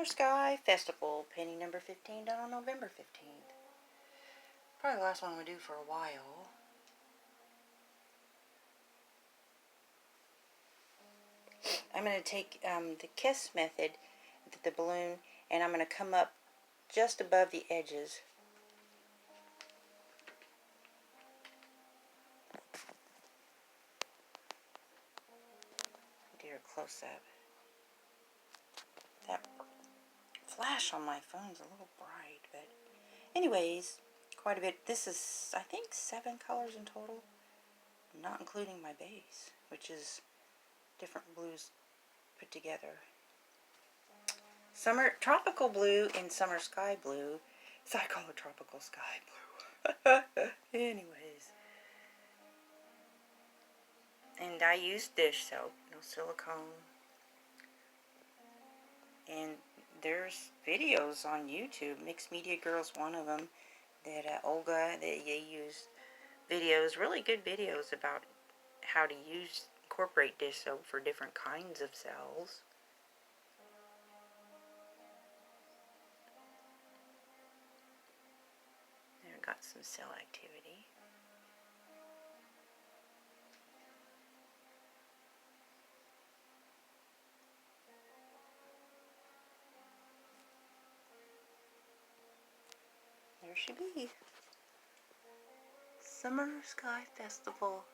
Summer Sky Festival, painting number 15, done on November 15th. Probably the last one I'm going to do for a while. I'm going to take the Kiss method, the balloon, and I'm going to come up just above the edges. Do a close-up. That flash on my phone's a little bright, but anyways, quite a bit. This is, I think, 7 colors in total, not including my base, which is different blues put together. Summer tropical blue and summer sky blue, so I call it tropical sky blue. Anyways, and I use dish soap, no silicone. And there's videos on YouTube. Mixed Media Girl's one of them. That Olga, that they use videos, really good videos about how to incorporate dish soap for different kinds of cells. There, got some cell activity. There she be. Summer Sky Festival.